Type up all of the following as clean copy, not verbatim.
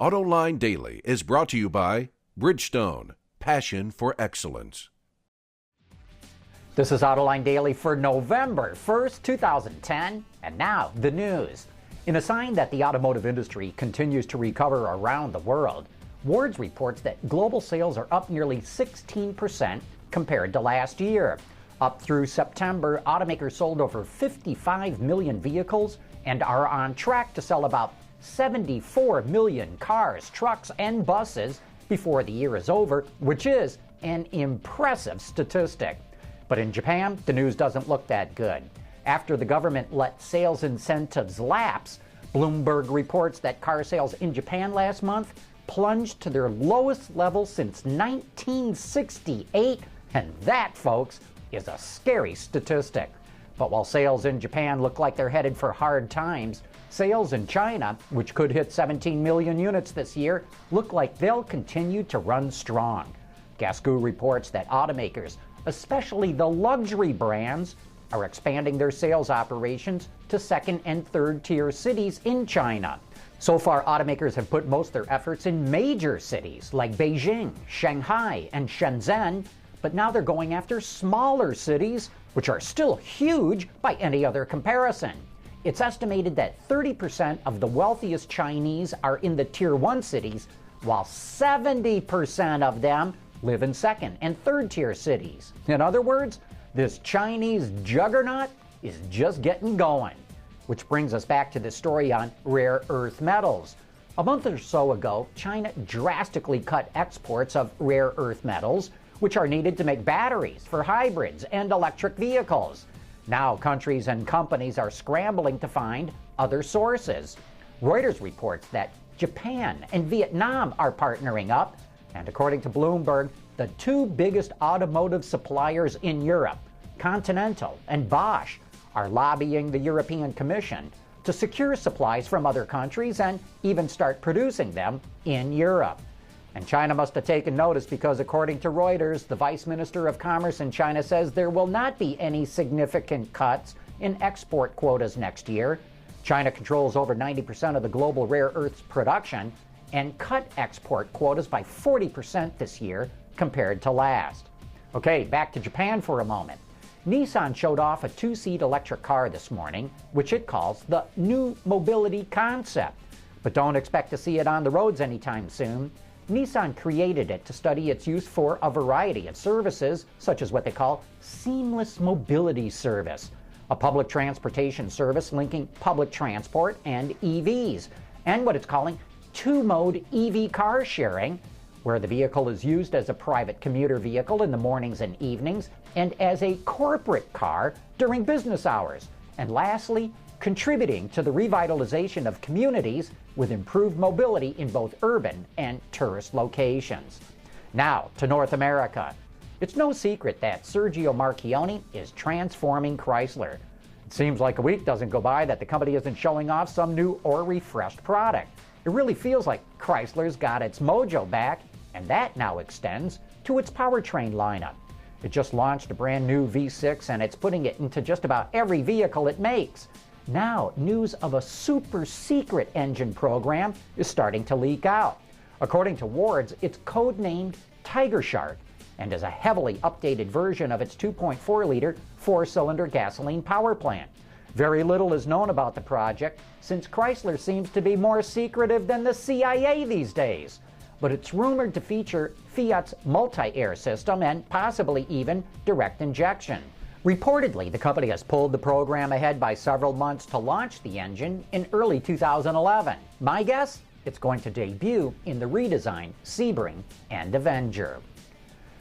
Autoline Daily is brought to you by Bridgestone, passion for excellence. This is Autoline Daily for November 1st, 2010, and now the news. In a sign that the automotive industry continues to recover around the world, Wards reports that global sales are up nearly 16% compared to last year. Up through September, automakers sold over 55 million vehicles and are on track to sell about 74 million cars, trucks, and buses before the year is over, which is an impressive statistic. But in Japan, the news doesn't look that good. After the government let sales incentives lapse, Bloomberg reports that car sales in Japan last month plunged to their lowest level since 1968, and that, folks, is a scary statistic. But while sales in Japan look like they're headed for hard times, sales in China, which could hit 17 million units this year, look like they'll continue to run strong. Gasgoo reports that automakers, especially the luxury brands, are expanding their sales operations to second and third tier cities in China. So far, automakers have put most of their efforts in major cities like Beijing, Shanghai, and Shenzhen, but now they're going after smaller cities, which are still huge by any other comparison. It's estimated that 30% of the wealthiest Chinese are in the Tier 1 cities, while 70% of them live in second and third tier cities. In other words, this Chinese juggernaut is just getting going. Which brings us back to the story on rare earth metals. A month or so ago, China drastically cut exports of rare earth metals, which are needed to make batteries for hybrids and electric vehicles. Now countries and companies are scrambling to find other sources. Reuters reports that Japan and Vietnam are partnering up, and according to Bloomberg, the two biggest automotive suppliers in Europe, Continental and Bosch, are lobbying the European Commission to secure supplies from other countries and even start producing them in Europe. And China must have taken notice because, according to Reuters, the Vice Minister of Commerce in China says there will not be any significant cuts in export quotas next year. China controls over 90% of the global rare earths production and cut export quotas by 40% this year compared to last. Okay, back to Japan for a moment. Nissan showed off a two-seat electric car this morning, which it calls the New Mobility Concept. But don't expect to see it on the roads anytime soon. Nissan created it to study its use for a variety of services, such as what they call Seamless Mobility Service, a public transportation service linking public transport and EVs, and what it's calling two-mode EV car sharing, where the vehicle is used as a private commuter vehicle in the mornings and evenings, and as a corporate car during business hours. And lastly, contributing to the revitalization of communities with improved mobility in both urban and tourist locations. Now to North America. It's no secret that Sergio Marchionne is transforming Chrysler. It seems like a week doesn't go by that the company isn't showing off some new or refreshed product. It really feels like Chrysler's got its mojo back, and that now extends to its powertrain lineup. It just launched a brand new V6, and it's putting it into just about every vehicle it makes. Now, news of a super secret engine program is starting to leak out. According to Wards, it's codenamed Tiger Shark and is a heavily updated version of its 2.4-liter four-cylinder gasoline power plant. Very little is known about the project, since Chrysler seems to be more secretive than the CIA these days. But it's rumored to feature Fiat's multi-air system and possibly even direct injection. Reportedly, the company has pulled the program ahead by several months to launch the engine in early 2011. My guess? It's going to debut in the redesigned Sebring and Avenger.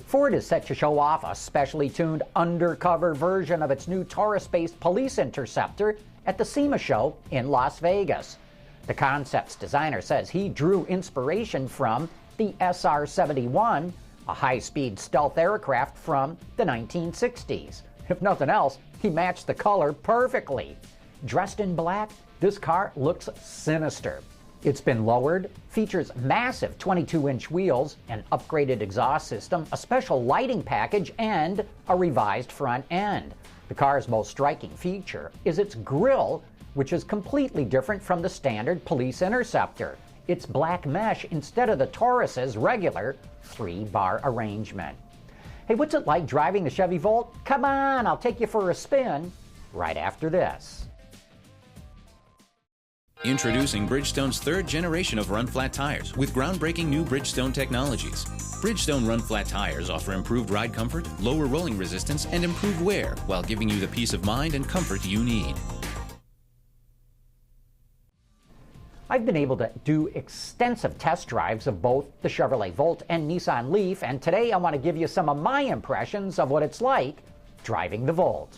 Ford is set to show off a specially tuned undercover version of its new Taurus-based Police Interceptor at the SEMA show in Las Vegas. The concept's designer says he drew inspiration from the SR-71, a high-speed stealth aircraft from the 1960s. If nothing else, he matched the color perfectly. Dressed in black, this car looks sinister. It's been lowered, features massive 22-inch wheels, an upgraded exhaust system, a special lighting package, and a revised front end. The car's most striking feature is its grille, which is completely different from the standard Police Interceptor. it's black mesh instead of the Taurus's regular 3-bar arrangement. Hey, what's it like driving the Chevy Volt? Come on, I'll take you for a spin right after this. Introducing Bridgestone's third generation of run-flat tires with groundbreaking new Bridgestone technologies. Bridgestone run-flat tires offer improved ride comfort, lower rolling resistance, and improved wear while giving you the peace of mind and comfort you need. I've been able to do extensive test drives of both the Chevrolet Volt and Nissan Leaf, and today I want to give you some of my impressions of what it's like driving the Volt.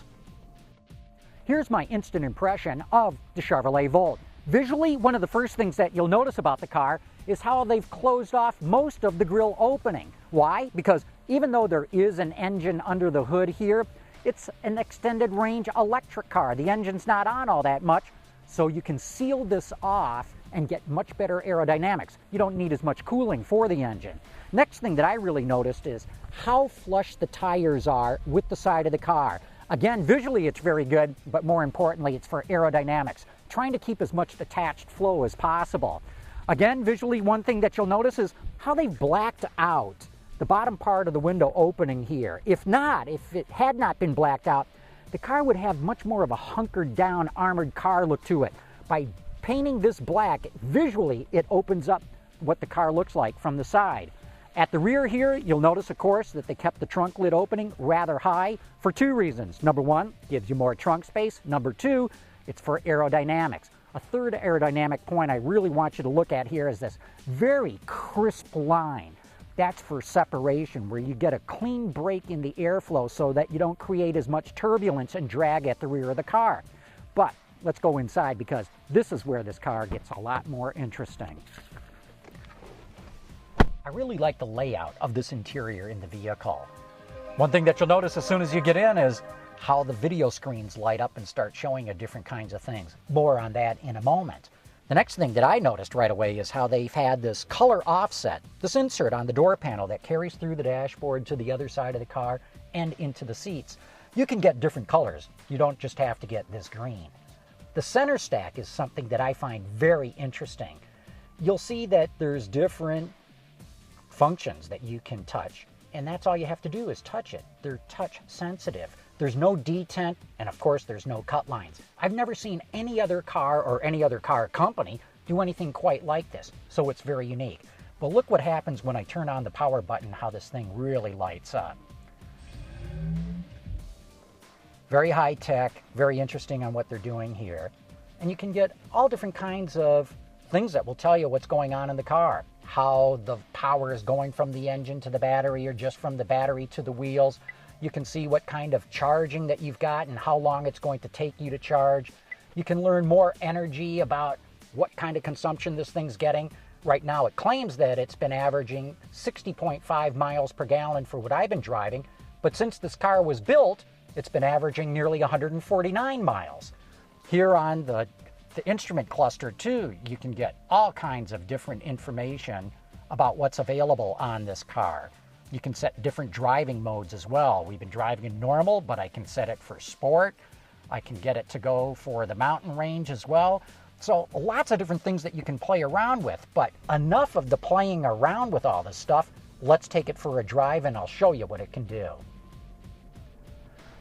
Here's my instant impression of the Chevrolet Volt. Visually, one of the first things that you'll notice about the car is how they've closed off most of the grille opening. Why? Because even though there is an engine under the hood here, it's an extended range electric car. The engine's not on all that much, so you can seal this off and get much better aerodynamics. You don't need as much cooling for the engine. Next thing that I really noticed is how flush the tires are with the side of the car. Again, visually it's very good, but more importantly, it's for aerodynamics, trying to keep as much attached flow as possible. Again, visually, one thing that you'll notice is how they've blacked out the bottom part of the window opening here. If it had not been blacked out, the car would have much more of a hunkered down armored car look to it. By painting this black, visually it opens up what the car looks like from the side. At the rear here, you'll notice, of course, that they kept the trunk lid opening rather high for two reasons. Number one, gives you more trunk space. Number two, it's for aerodynamics. A third aerodynamic point I really want you to look at here is this very crisp line. That's for separation, where you get a clean break in the airflow so that you don't create as much turbulence and drag at the rear of the car. But let's go inside, because this is where this car gets a lot more interesting. I really like the layout of this interior in the vehicle. One thing that you'll notice as soon as you get in is how the video screens light up and start showing you different kinds of things. More on that in a moment. The next thing that I noticed right away is how they've had this color offset, this insert on the door panel that carries through the dashboard to the other side of the car and into the seats. You can get different colors. You don't just have to get this green. The center stack is something that I find very interesting. You'll see that there's different functions that you can touch, and that's all you have to do is touch it. They're touch sensitive. There's no detent, and of course there's no cut lines. I've never seen any other car or any other car company do anything quite like this, so it's very unique. But look what happens when I turn on the power button, how this thing really lights up. Very high tech, very interesting on what they're doing here. And you can get all different kinds of things that will tell you what's going on in the car. How the power is going from the engine to the battery, or just from the battery to the wheels. You can see what kind of charging that you've got and how long it's going to take you to charge. You can learn more energy about what kind of consumption this thing's getting. Right now it claims that it's been averaging 60.5 miles per gallon for what I've been driving, but since this car was built, it's been averaging nearly 149 miles. Here on the instrument cluster too, you can get all kinds of different information about what's available on this car. You can set different driving modes as well. We've been driving in normal, but I can set it for sport. I can get it to go for the mountain range as well. So lots of different things that you can play around with, but enough of the playing around with all this stuff. Let's take it for a drive and I'll show you what it can do.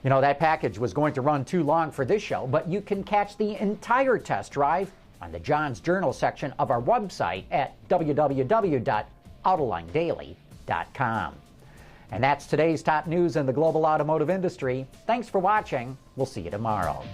You know, that package was going to run too long for this show, but you can catch the entire test drive on the John's Journal section of our website at www.autolinedaily.com. And that's today's top news in the global automotive industry. Thanks for watching. We'll see you tomorrow.